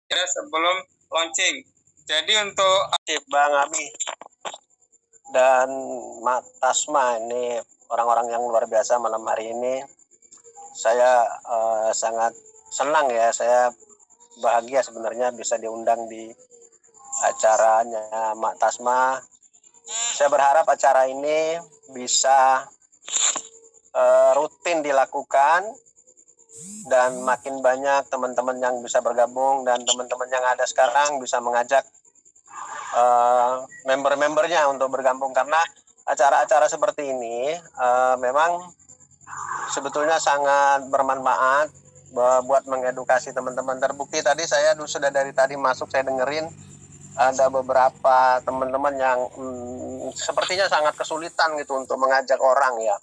ya sebelum launching. Jadi untuk Bang Abi dan Mak Tasma ini orang-orang yang luar biasa malam hari ini. Saya sangat senang ya, saya bahagia sebenarnya bisa diundang di acaranya Mak Tasma. Saya berharap acara ini bisa rutin dilakukan dan makin banyak teman-teman yang bisa bergabung dan teman-teman yang ada sekarang bisa mengajak member-membernya untuk bergabung, karena acara-acara seperti ini memang sebetulnya sangat bermanfaat buat mengedukasi teman-teman. Terbukti tadi saya sudah dari tadi masuk, saya dengerin ada beberapa teman-teman yang sepertinya sangat kesulitan gitu untuk mengajak orang ya.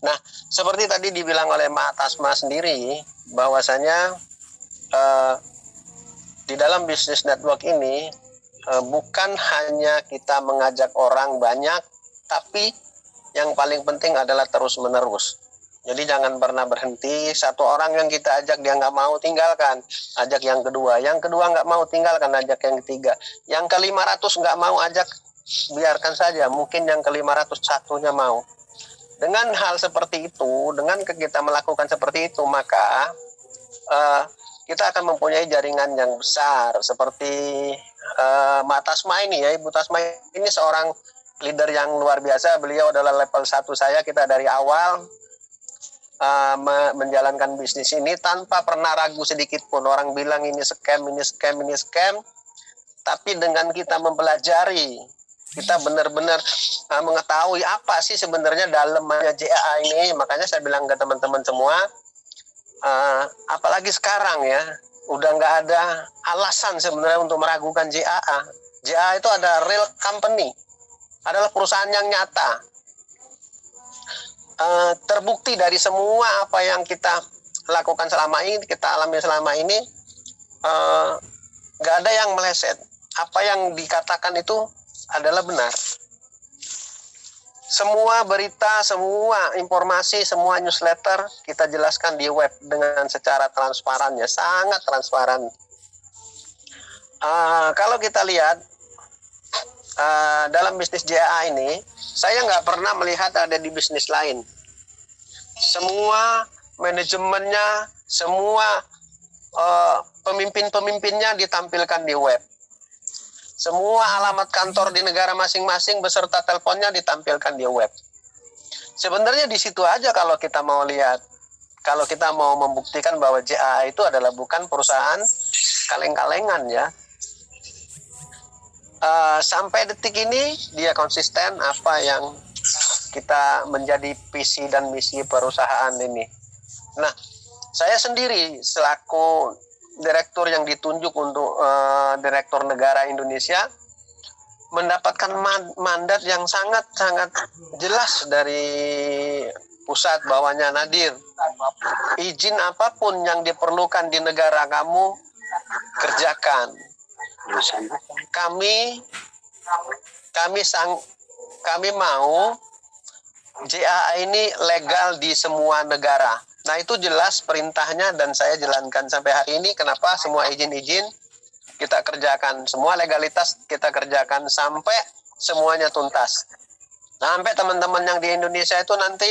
Nah, seperti tadi dibilang oleh Mbak Tasma sendiri, bahwasanya di dalam bisnis network ini bukan hanya kita mengajak orang banyak, tapi yang paling penting adalah terus-menerus. Jadi jangan pernah berhenti. Satu orang yang kita ajak dia nggak mau, tinggalkan, ajak yang kedua. Yang kedua nggak mau, tinggalkan, ajak yang ketiga. Yang ke-500 nggak mau, ajak, biarkan saja. Mungkin yang ke-501-nya mau. Dengan hal seperti itu, dengan kita melakukan seperti itu, maka kita akan mempunyai jaringan yang besar. Seperti Mbak Tasma ini ya, Ibu Tasma ini seorang leader yang luar biasa. Beliau adalah level 1 saya. Kita dari awal menjalankan bisnis ini tanpa pernah ragu sedikit pun. Orang bilang ini scam, ini scam, ini scam. Tapi dengan kita mempelajari, kita benar-benar mengetahui apa sih sebenarnya dalamnya JAA ini. Makanya saya bilang ke teman-teman semua, apalagi sekarang ya, udah nggak ada alasan sebenarnya untuk meragukan JAA. JAA itu ada real company, adalah perusahaan yang nyata. Terbukti dari semua apa yang kita lakukan selama ini, kita alami selama ini, nggak ada yang meleset. Apa yang dikatakan itu adalah benar. Semua berita, semua informasi, semua newsletter kita jelaskan di web dengan secara transparan ya, sangat transparan. Kalau kita lihat dalam bisnis JA ini, saya nggak pernah melihat ada di bisnis lain. Semua manajemennya, semua pemimpin-pemimpinnya ditampilkan di web. Semua alamat kantor di negara masing-masing beserta teleponnya ditampilkan di web. Sebenarnya di situ aja kalau kita mau lihat, kalau kita mau membuktikan bahwa JA itu adalah bukan perusahaan kaleng-kalengan ya. Sampai detik ini dia konsisten apa yang kita menjadi visi dan misi perusahaan ini. Nah, saya sendiri selaku direktur yang ditunjuk untuk direktur negara Indonesia mendapatkan mandat yang sangat-sangat jelas dari pusat, bawahnya Nadir. Izin apapun yang diperlukan di negara kamu kerjakan. Kami mau JAA ini legal di semua negara. Nah, itu jelas perintahnya dan saya jalankan sampai hari ini. Kenapa? Semua izin-izin kita kerjakan, semua legalitas kita kerjakan sampai semuanya tuntas. Sampai teman-teman yang di Indonesia itu nanti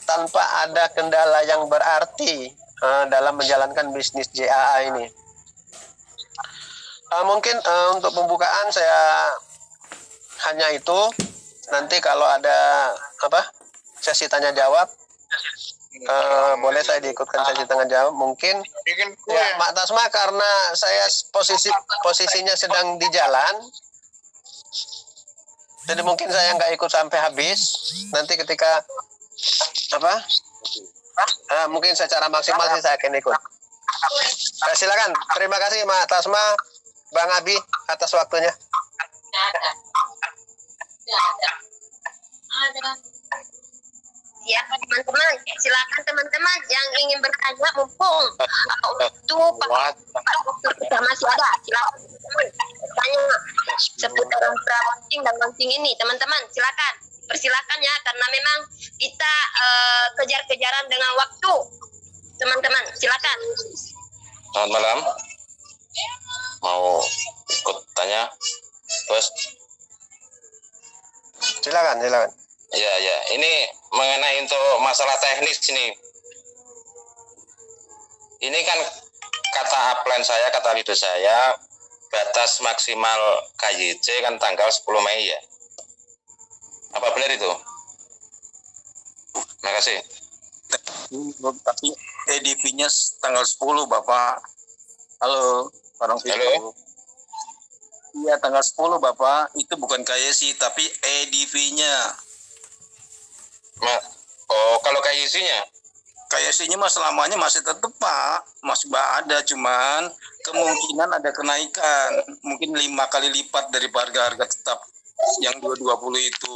tanpa ada kendala yang berarti dalam menjalankan bisnis JAA ini. Mungkin untuk pembukaan saya hanya itu. Nanti kalau ada sesi tanya jawab, boleh saya diikutkan sesi tanya jawab. Mungkin ya, Mak Tasma, karena saya posisinya sedang di jalan, jadi mungkin saya nggak ikut sampai habis. Nanti ketika mungkin secara maksimal sih saya akan ikut. Silakan. Terima kasih Mak Tasma, Bang Abi atas waktunya. Ya teman-teman, silakan teman-teman yang ingin bertanya, mumpung waktu kita masih ada. Silakan teman-teman bertanya seputar launching dan launching ini. Teman-teman silakan, persilakan ya, karena memang kita kejar-kejaran dengan waktu. Teman-teman silakan. Selamat malam. Mau ikut tanya, Bos? Silakan. Ya. Ini mengenai untuk masalah teknis ini. Ini kan kata upline saya, kata leader saya, batas maksimal KYC kan tanggal 10 Mei ya. Apa benar itu? Terima kasih. Tapi EDP-nya tanggal 10, Bapak. Halo, Pak Vito. Halo. Iya, tanggal 10, Bapak. Itu bukan KYC, tapi EDP-nya. Kalau KYC-nya? KYC-nya mas selamanya masih tetap, Pak. Masih ada, cuman kemungkinan ada kenaikan. Mungkin 5 kali lipat dari harga tetap yang 220 itu.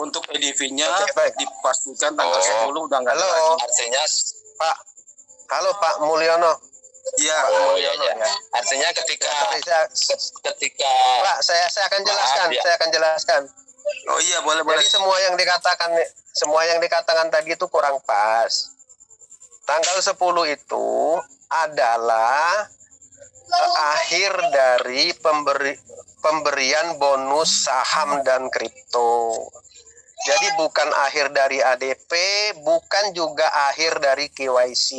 Untuk EDV-nya dipastikan tanggal 10 udah nggak ada lagi. Artinya Pak. Halo Pak Mulyono. Iya. Ya. Artinya ketika Pak, saya akan jelaskan. Saya akan jelaskan. Oh iya, boleh. Jadi semua yang dikatakan tadi itu kurang pas. Tanggal 10 itu adalah akhir dari pemberian bonus saham dan kripto. Jadi bukan akhir dari ADP, bukan juga akhir dari KYC.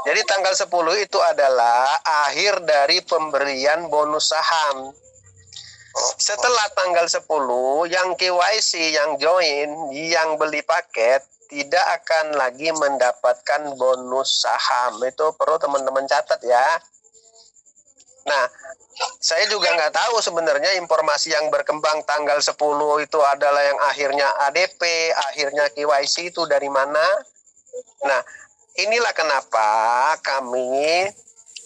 Jadi tanggal 10 itu adalah akhir dari pemberian bonus saham. Setelah tanggal 10, yang KYC, yang join, yang beli paket, tidak akan lagi mendapatkan bonus saham. Itu perlu teman-teman catat ya. Nah, saya juga nggak tahu sebenarnya informasi yang berkembang tanggal 10 itu adalah yang akhirnya ADP, akhirnya KYC itu dari mana. Nah, inilah kenapa kami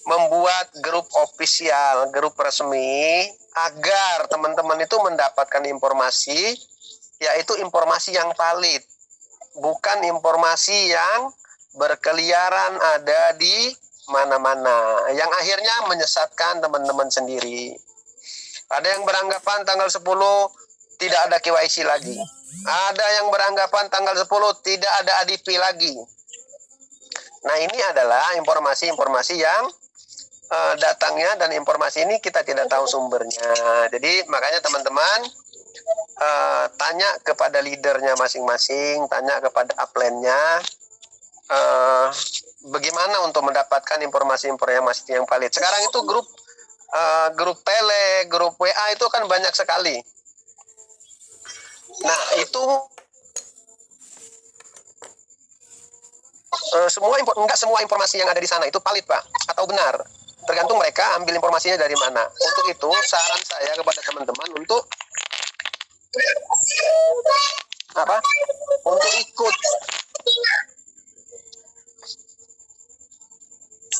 membuat grup official, grup resmi, agar teman-teman itu mendapatkan informasi, yaitu informasi yang valid. Bukan informasi yang berkeliaran ada di mana-mana, yang akhirnya menyesatkan teman-teman sendiri. Ada yang beranggapan tanggal 10 tidak ada KYC lagi. Ada yang beranggapan tanggal 10 tidak ada ADP lagi. Nah, ini adalah informasi-informasi yang datangnya, dan informasi ini kita tidak tahu sumbernya. Jadi makanya teman-teman tanya kepada leadernya masing-masing, tanya kepada upline-nya, bagaimana untuk mendapatkan informasi-informasi yang valid. Sekarang itu grup tele, grup WA itu kan banyak sekali. Nah, itu enggak semua informasi yang ada di sana itu valid, Pak, atau benar. Tergantung mereka ambil informasinya dari mana. Untuk itu, saran saya kepada teman-teman untuk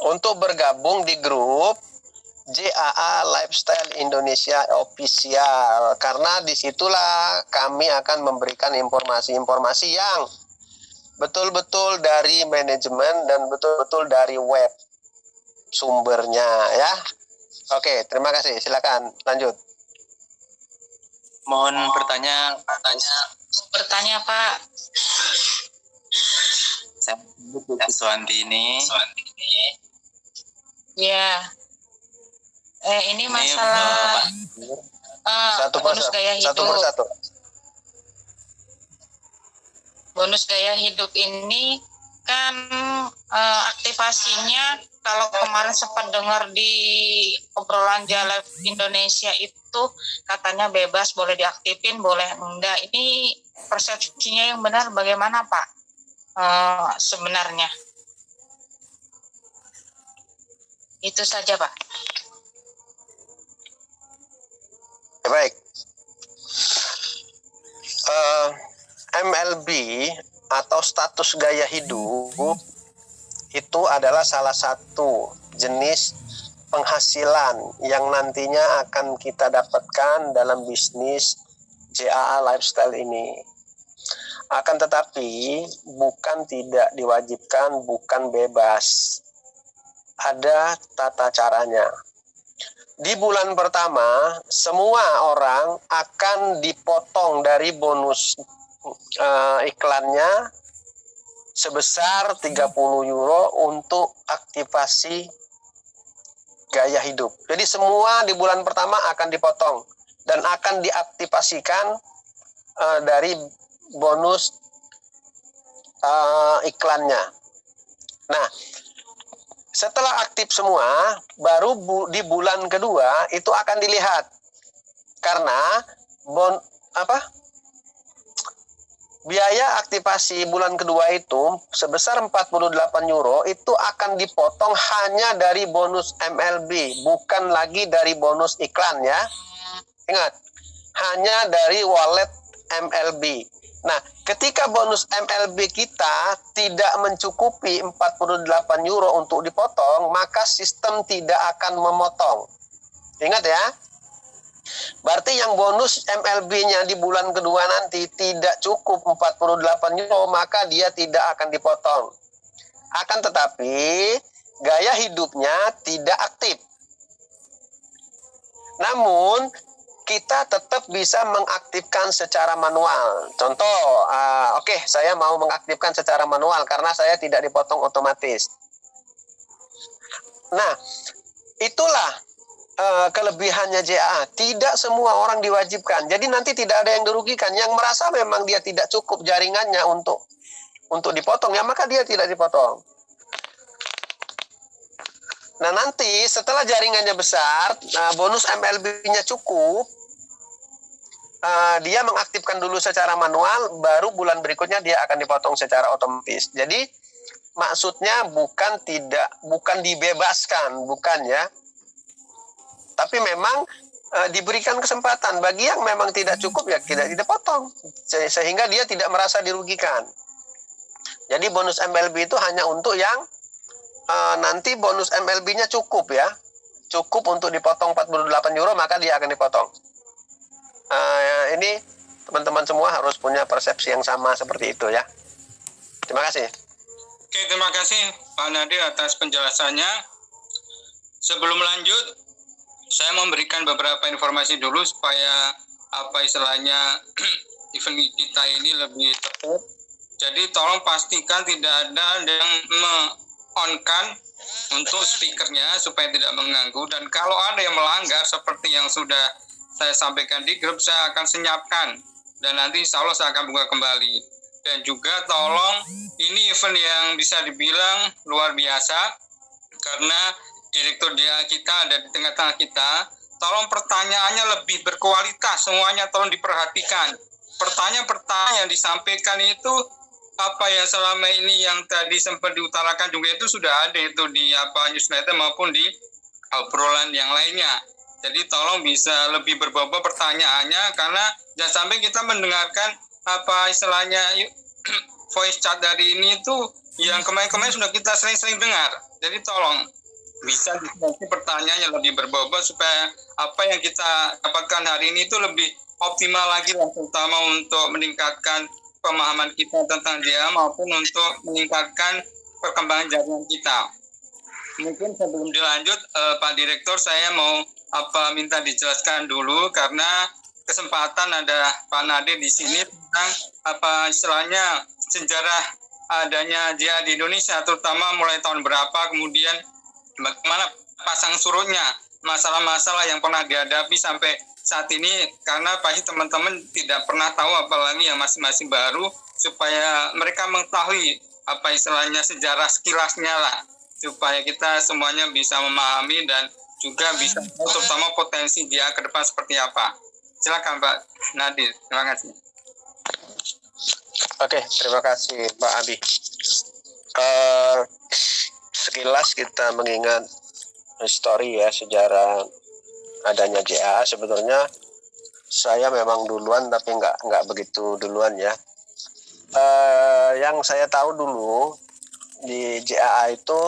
untuk bergabung di grup JAA Lifestyle Indonesia Official, karena disitulah kami akan memberikan informasi-informasi yang betul-betul dari manajemen dan betul-betul dari web sumbernya ya. Oke, terima kasih. Silakan lanjut. Mohon bertanya Pak. Saya Suwanti ini. Ya. Ini masalah bonus gaya hidup. Satu persatu. Bonus gaya hidup ini kan aktivasinya, kalau kemarin sempat dengar di obrolan Jalap Indonesia itu katanya bebas, boleh diaktifin, boleh enggak. Ini persepsinya yang benar bagaimana Pak sebenarnya? Itu saja Pak. Baik. MLB atau status gaya hidup itu adalah salah satu jenis penghasilan yang nantinya akan kita dapatkan dalam bisnis JAA Lifestyle ini. Akan tetapi bukan tidak diwajibkan, bukan bebas. Ada tata caranya. Di bulan pertama, semua orang akan dipotong dari bonus iklannya sebesar 30 euro untuk aktivasi gaya hidup. Jadi semua di bulan pertama akan dipotong dan akan diaktifasikan dari bonus iklannya. Nah, setelah aktif semua, baru di bulan kedua itu akan dilihat. Karena biaya aktivasi bulan kedua itu sebesar 48 euro itu akan dipotong hanya dari bonus MLB, bukan lagi dari bonus iklan ya. Ingat, hanya dari wallet MLB. Nah, ketika bonus MLB kita tidak mencukupi 48 euro untuk dipotong, maka sistem tidak akan memotong. Ingat ya. Berarti yang bonus MLB-nya di bulan kedua nanti tidak cukup 48 euro, maka dia tidak akan dipotong. Akan tetapi, gaya hidupnya tidak aktif. Namun, kita tetap bisa mengaktifkan secara manual. Contoh, oke, saya mau mengaktifkan secara manual karena saya tidak dipotong otomatis. Nah, itulah kelebihannya JAA. Tidak semua orang diwajibkan. Jadi nanti tidak ada yang dirugikan. Yang merasa memang dia tidak cukup jaringannya untuk dipotong, ya maka dia tidak dipotong. Nah, nanti setelah jaringannya besar, bonus MLB-nya cukup, dia mengaktifkan dulu secara manual, baru bulan berikutnya dia akan dipotong secara otomatis. Jadi maksudnya bukan dibebaskan, bukan ya. Tapi memang diberikan kesempatan bagi yang memang tidak cukup ya tidak dipotong, sehingga dia tidak merasa dirugikan. Jadi bonus MLB itu hanya untuk yang nanti bonus MLB-nya cukup ya, cukup untuk dipotong 48 euro, maka dia akan dipotong. Ini teman-teman semua harus punya persepsi yang sama seperti itu ya. Terima kasih. Oke, terima kasih Pak Nadir atas penjelasannya. Sebelum lanjut, saya memberikan beberapa informasi dulu supaya istilahnya event kita ini lebih tertib. Jadi tolong pastikan tidak ada yang on-kan untuk speakernya supaya tidak mengganggu, dan kalau ada yang melanggar seperti yang sudah saya sampaikan di grup, saya akan senyapkan dan nanti insya Allah saya akan buka kembali. Dan juga tolong, ini event yang bisa dibilang luar biasa karena direktur dia kita ada di tengah-tengah kita. Tolong pertanyaannya lebih berkualitas, semuanya tolong diperhatikan. Pertanyaan-pertanyaan yang disampaikan itu apa yang selama ini yang tadi sempat diutarakan juga itu sudah ada itu di newsletter maupun di obrolan yang lainnya. Jadi tolong bisa lebih berbobot pertanyaannya, karena jangan sampai kita mendengarkan istilahnya voice chat dari ini itu yang kemarin-kemarin sudah kita sering-sering dengar. Jadi tolong bisa diskusi pertanyaannya lebih berbobot supaya apa yang kita dapatkan hari ini itu lebih optimal lagi, terutama untuk meningkatkan pemahaman kita tentang dia maupun untuk meningkatkan perkembangan jaringan kita. Mungkin sebelum dilanjut, Pak Direktur, saya mau minta dijelaskan dulu karena kesempatan ada Pak Nadir di sini tentang istilahnya sejarah adanya JA di Indonesia, terutama mulai tahun berapa, kemudian bagaimana pasang surutnya, masalah-masalah yang pernah dihadapi sampai saat ini, karena pasti teman-teman tidak pernah tahu, apalagi yang masing-masing baru, supaya mereka mengetahui istilahnya sejarah sekilasnya lah, supaya kita semuanya bisa memahami dan juga bisa terutama potensi dia ke depan seperti apa. Silakan Pak Nadir, terima kasih. Oke, terima kasih Pak Abi. Sekilas kita mengingat histori ya, sejarah adanya JA. Sebetulnya saya memang duluan, tapi nggak begitu duluan ya. Yang saya tahu dulu di JAA itu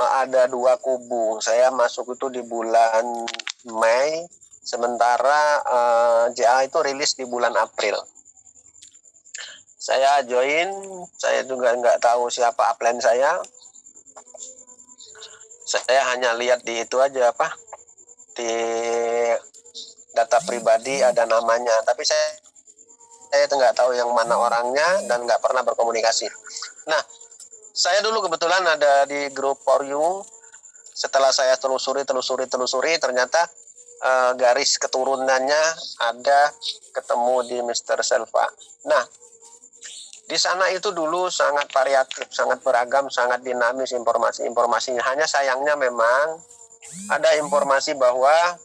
ada dua kubu. Saya masuk itu di bulan Mei, sementara JAA itu rilis di bulan April. Saya join, saya juga nggak tahu siapa upline saya. Saya hanya lihat di itu aja di data pribadi ada namanya, tapi saya itu nggak tahu yang mana orangnya dan nggak pernah berkomunikasi. Nah, saya dulu kebetulan ada di grup For You setelah saya telusuri, ternyata garis keturunannya ada ketemu di Mr. Selva. Nah, di sana itu dulu sangat variatif, sangat beragam, sangat dinamis informasinya. Hanya sayangnya memang ada informasi bahwa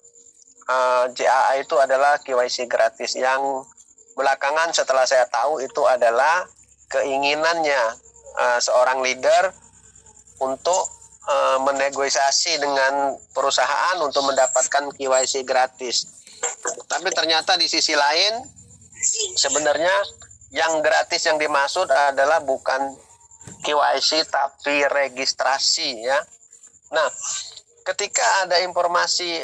JAA itu adalah KYC gratis, yang belakangan setelah saya tahu itu adalah keinginannya seorang leader untuk menegosiasi dengan perusahaan untuk mendapatkan KYC gratis. Tapi ternyata di sisi lain sebenarnya yang gratis yang dimaksud adalah bukan KYC tapi registrasi, ya. Nah, ketika ada informasi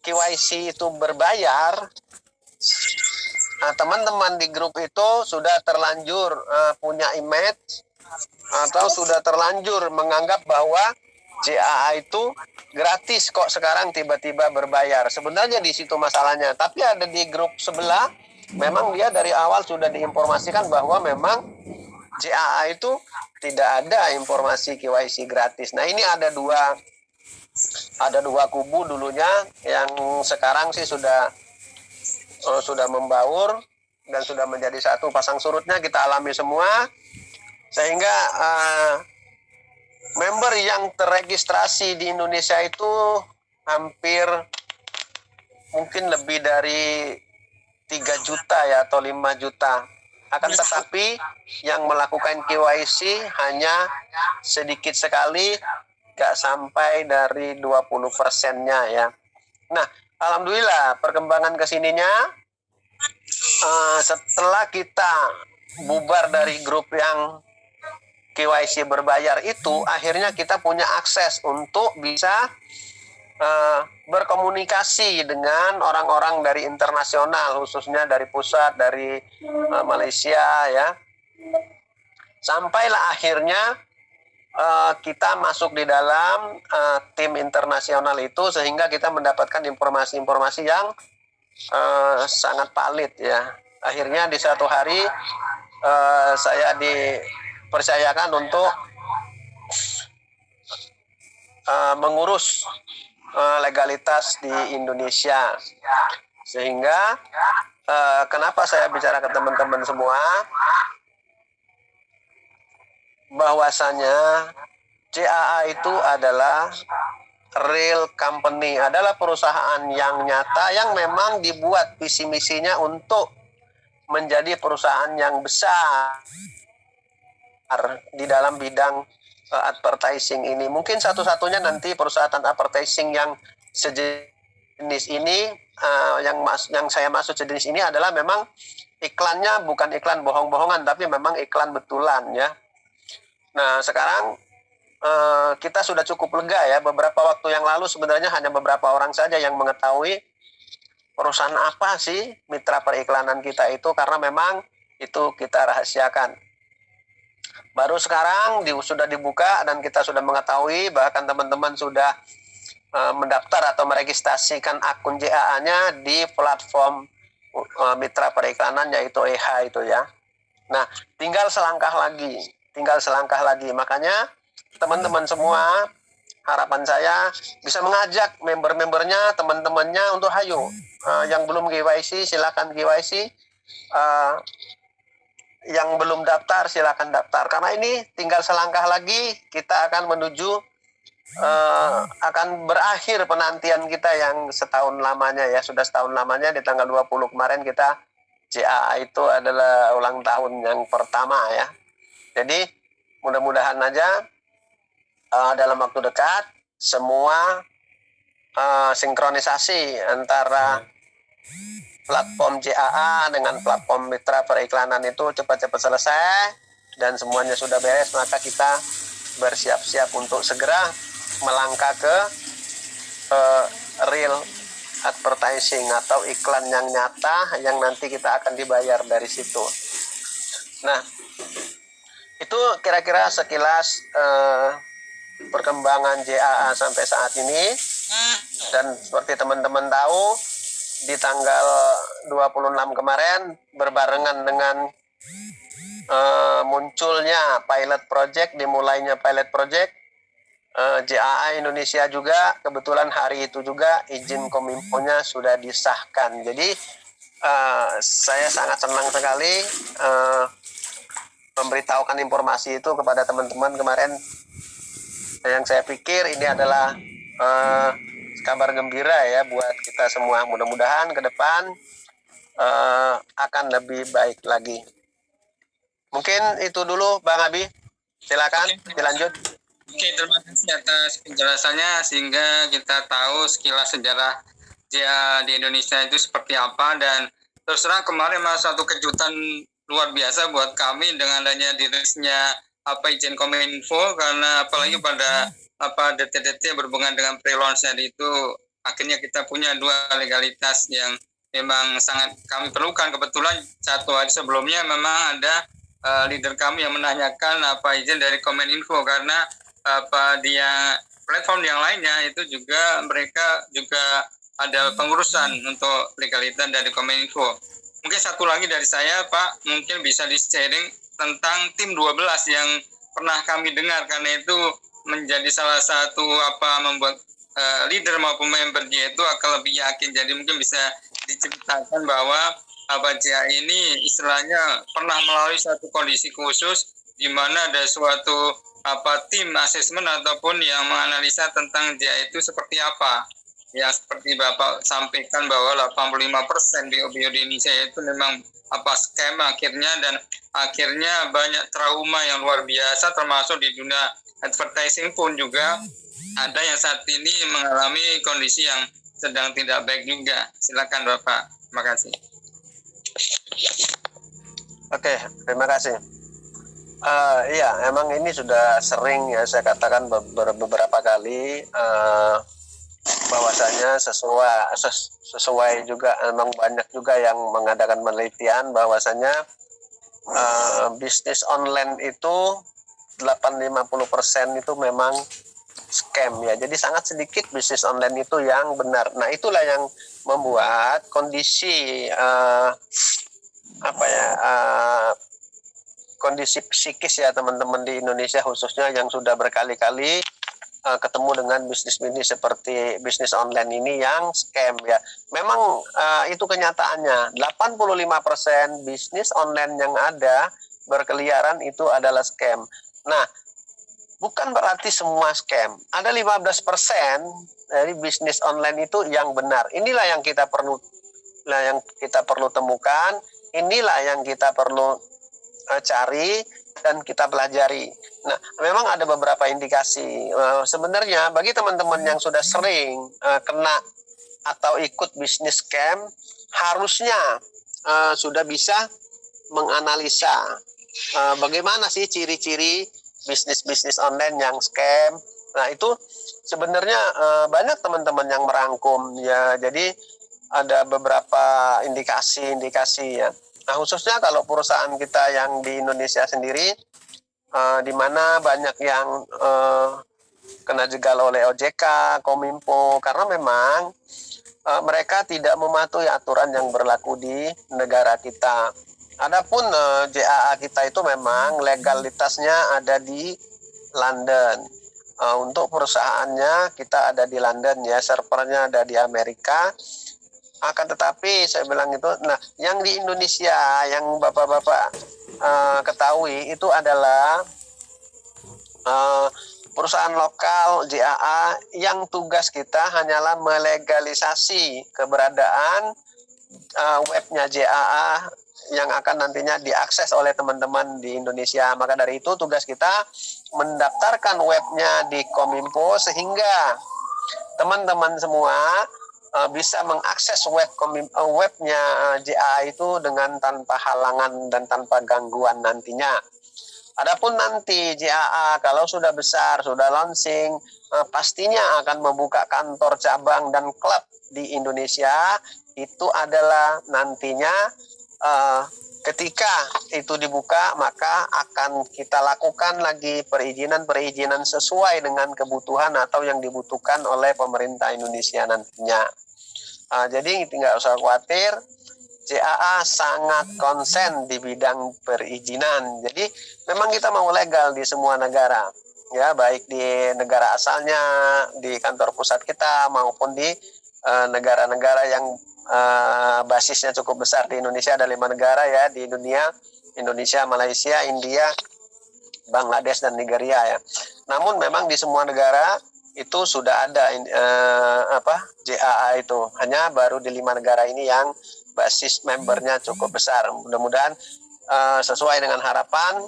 KYC itu berbayar, teman-teman di grup itu sudah terlanjur punya image atau sudah terlanjur menganggap bahwa JAA itu gratis, kok sekarang tiba-tiba berbayar. Sebenarnya di situ masalahnya. Tapi ada di grup sebelah, memang dia dari awal sudah diinformasikan bahwa memang JAA itu tidak ada informasi KYC gratis. Nah, ini ada dua kubu dulunya, yang sekarang sih sudah membaur dan sudah menjadi satu. Pasang surutnya kita alami semua, sehingga member yang terregistrasi di Indonesia itu hampir mungkin lebih dari 3 juta ya, atau 5 juta. Akan tetapi yang melakukan KYC hanya sedikit sekali, gak sampai dari 20%-nya ya. Nah, alhamdulillah perkembangan kesininya, setelah kita bubar dari grup yang KYC berbayar itu, akhirnya kita punya akses untuk bisa berkomunikasi dengan orang-orang dari internasional, khususnya dari pusat, dari Malaysia ya. Sampailah akhirnya kita masuk di dalam tim internasional itu, sehingga kita mendapatkan informasi-informasi yang sangat valid ya. Akhirnya di satu hari saya dipercayakan untuk mengurus legalitas di Indonesia. Sehingga kenapa saya bicara ke teman-teman semua bahwasanya JAA itu adalah real company, adalah perusahaan yang nyata, yang memang dibuat visi misinya untuk menjadi perusahaan yang besar di dalam bidang advertising ini. Mungkin satu-satunya nanti perusahaan advertising yang sejenis ini, yang saya maksud sejenis ini adalah memang iklannya bukan iklan bohong-bohongan, tapi memang iklan betulan ya. Nah, sekarang kita sudah cukup lega ya. Beberapa waktu yang lalu sebenarnya hanya beberapa orang saja yang mengetahui perusahaan apa sih mitra periklanan kita itu, karena memang itu kita rahasiakan. Baru sekarang sudah dibuka dan kita sudah mengetahui, bahkan teman-teman sudah mendaftar atau meregistrasikan akun JAA-nya di platform mitra periklanan, yaitu EH itu ya. Nah, tinggal selangkah lagi. Makanya teman-teman semua, harapan saya bisa mengajak member-membernya, teman-temannya untuk hayo. Yang belum KYC silakan KYC. Yang belum daftar silakan daftar, karena ini tinggal selangkah lagi kita akan menuju akan berakhir penantian kita yang setahun lamanya ya. Sudah setahun lamanya, di tanggal 20 kemarin kita JAA itu adalah ulang tahun yang pertama ya. Jadi mudah-mudahan aja dalam waktu dekat semua sinkronisasi antara platform JAA dengan platform mitra periklanan itu cepat-cepat selesai dan semuanya sudah beres, maka kita bersiap-siap untuk segera melangkah ke real advertising atau iklan yang nyata, yang nanti kita akan dibayar dari situ. Nah, itu kira-kira sekilas perkembangan JAA sampai saat ini. Dan seperti teman-teman tahu, di tanggal 26 kemarin berbarengan dengan munculnya pilot project, dimulainya pilot project, JAA Indonesia juga kebetulan hari itu juga izin Kominfo-nya sudah disahkan. Jadi saya sangat senang sekali memberitahukan informasi itu kepada teman-teman kemarin. Yang saya pikir ini adalah kabar gembira ya buat kita semua. Mudah-mudahan ke depan akan lebih baik lagi. Mungkin itu dulu Bang Abi. Silakan dilanjut. Oke, terima kasih atas penjelasannya sehingga kita tahu sekilas sejarah JA di Indonesia itu seperti apa, dan terus terang kemarin malah satu kejutan luar biasa buat kami dengan adanya dirilisnya izin Kominfo, karena apalagi pada detik-detik berhubungan dengan pre-launch itu akhirnya kita punya dua legalitas yang memang sangat kami perlukan. Kebetulan satu hari sebelumnya memang ada leader kami yang menanyakan izin dari Kominfo, karena dia platform yang lainnya itu juga mereka juga ada pengurusan untuk legalitas dari Kominfo. Mungkin satu lagi dari saya Pak, mungkin bisa di-sharing tentang tim 12 yang pernah kami dengar, karena itu menjadi salah satu membuat leader maupun member dia itu akan lebih yakin. Jadi mungkin bisa diceritakan bahwa JA ini istilahnya pernah melalui suatu kondisi khusus di mana ada suatu tim asesmen ataupun yang menganalisa tentang JA itu seperti apa. Ya seperti Bapak sampaikan bahwa 85% BO-BO di Indonesia itu memang scam akhirnya, dan akhirnya banyak trauma yang luar biasa, termasuk di dunia advertising pun juga ada yang saat ini mengalami kondisi yang sedang tidak baik juga. Silakan Bapak. Terima kasih. Oke, terima kasih. Iya, emang ini sudah sering ya saya katakan beberapa kali bahwasanya sesuai juga, emang banyak juga yang mengadakan penelitian bahwasanya bisnis online itu 50% itu memang scam ya. Jadi sangat sedikit bisnis online itu yang benar. Nah, itulah yang membuat kondisi kondisi psikis ya teman-teman di Indonesia khususnya yang sudah berkali-kali ketemu dengan bisnis-bisnis seperti bisnis online ini yang scam ya. Memang itu kenyataannya. 85% bisnis online yang ada berkeliaran itu adalah scam. Nah, bukan berarti semua scam. Ada 15% dari bisnis online itu yang benar. Inilah yang kita perlu temukan. Inilah yang kita perlu cari dan kita pelajari. Nah, memang ada beberapa indikasi. Sebenarnya bagi teman-teman yang sudah sering kena atau ikut bisnis scam, harusnya sudah bisa menganalisa bagaimana sih ciri-ciri bisnis-bisnis online yang scam. Nah, itu sebenarnya banyak teman-teman yang merangkum ya. Jadi ada beberapa indikasi ya. Nah, khususnya kalau perusahaan kita yang di Indonesia sendiri, di mana banyak yang kena jegal oleh OJK, Kominfo, karena memang mereka tidak mematuhi aturan yang berlaku di negara kita. Adapun JAA kita itu memang legalitasnya ada di London. Untuk perusahaannya kita ada di London ya, servernya ada di Amerika. Akan tetapi saya bilang itu, nah yang di Indonesia yang bapak-bapak ketahui itu adalah perusahaan lokal JAA yang tugas kita hanyalah melegalisasi keberadaan webnya JAA yang akan nantinya diakses oleh teman-teman di Indonesia. Maka dari itu tugas kita mendaftarkan webnya di Kominfo sehingga teman-teman semua bisa mengakses webnya JA itu dengan tanpa halangan dan tanpa gangguan nantinya. Adapun nanti JAA kalau sudah besar, sudah launching, pastinya akan membuka kantor cabang dan klub di Indonesia. Itu adalah nantinya ketika itu dibuka, maka akan kita lakukan lagi perizinan sesuai dengan kebutuhan atau yang dibutuhkan oleh pemerintah Indonesia nantinya. Jadi tidak usah khawatir, JAA sangat konsen di bidang perizinan. Jadi memang kita mau legal di semua negara. ya, baik di negara asalnya, di kantor pusat kita maupun di negara-negara yang basisnya cukup besar. Di Indonesia ada 5 negara ya di dunia: Indonesia, Malaysia, India, Bangladesh, dan Nigeria ya. Namun memang di semua negara itu sudah ada JAA itu. Hanya baru di 5 negara ini yang basis membernya cukup besar. Mudah-mudahan sesuai dengan harapan,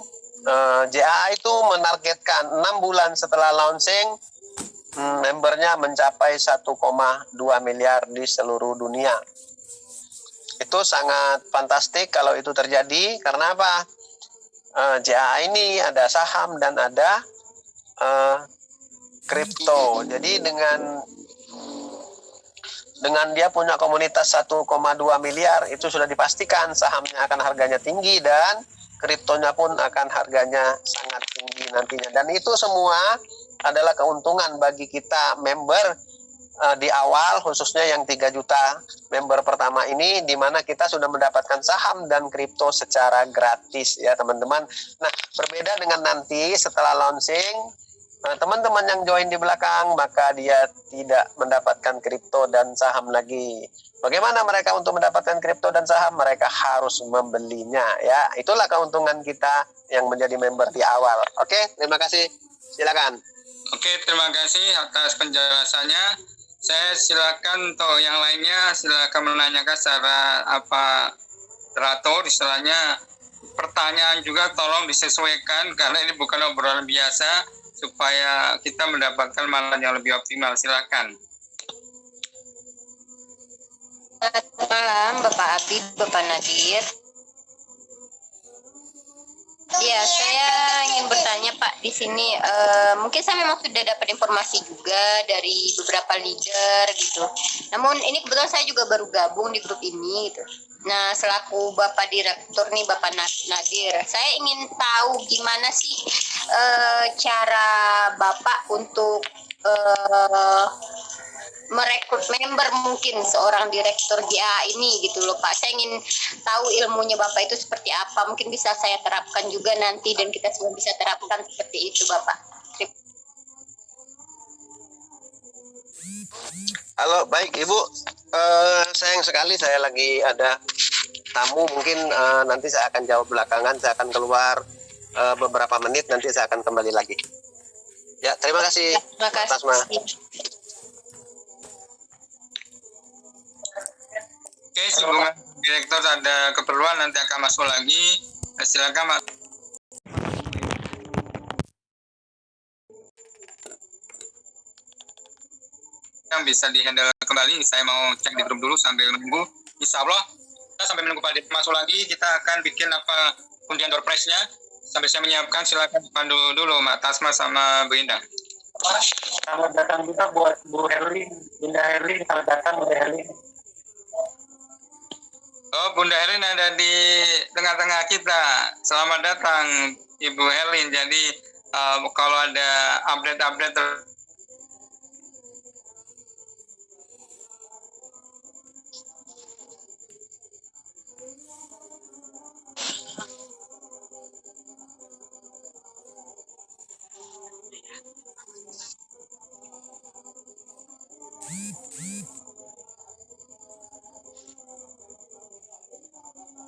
JAA itu menargetkan 6 bulan setelah launching membernya mencapai 1,2 miliar di seluruh dunia. Itu sangat fantastik kalau itu terjadi. Karena apa? JAA ini ada saham dan ada kripto. Jadi dengan dia punya komunitas 1,2 miliar, itu sudah dipastikan sahamnya akan harganya tinggi dan kriptonya pun akan harganya sangat tinggi nantinya. Dan itu semua adalah keuntungan bagi kita member di awal, khususnya yang 3 juta member pertama ini, di mana kita sudah mendapatkan saham dan kripto secara gratis ya teman-teman. Nah, berbeda dengan nanti setelah launching, teman-teman yang join di belakang, maka dia tidak mendapatkan kripto dan saham lagi. Bagaimana mereka untuk mendapatkan kripto dan saham? Mereka harus membelinya ya. Itulah keuntungan kita yang menjadi member di awal. Oke, terima kasih. Silakan. Oke, terima kasih atas penjelasannya. Saya silakan untuk yang lainnya, silakan menanyakan secara teratur, istilahnya pertanyaan juga tolong disesuaikan karena ini bukan obrolan biasa, supaya kita mendapatkan malam yang lebih optimal. Silakan. Selamat malam Bapak Habib, Bapak Nadir. Ya, saya ingin bertanya Pak di sini. Mungkin saya memang sudah dapat informasi juga dari beberapa leader gitu. Namun ini kebetulan saya juga baru gabung di grup ini gitu. Nah, selaku Bapak Direktur nih, Bapak Nadir, saya ingin tahu gimana sih cara Bapak untuk merekrut member, mungkin seorang direktur GA ini gitu loh Pak. Saya ingin tahu ilmunya Bapak itu seperti apa. Mungkin bisa saya terapkan juga nanti dan kita semua bisa terapkan seperti itu Bapak. Halo, baik Ibu. Sayang sekali saya lagi ada tamu. Mungkin nanti saya akan jawab belakangan. Saya akan keluar beberapa menit. Nanti saya akan kembali lagi. Ya, terima kasih. Terima kasih. Tasma. Oke, sebelum direktur ada keperluan nanti akan masuk lagi. Silakan Mas. Yang bisa dihandle kembali, saya mau cek di grup dulu sambil menunggu. Insya Allah kita sampai menunggu Pak Dirk masuk lagi, kita akan bikin undian door prize-nya. Sampai saya menyiapkan, silakan pandu dulu Mbak Tasma sama Bu Indah. Selamat datang juga buat Bu Herlin, Bunda Herlin, selamat datang Bunda Herlin. Oh, Bunda Herlin ada di tengah-tengah kita. Selamat datang Ibu Herlin. Jadi kalau ada update-update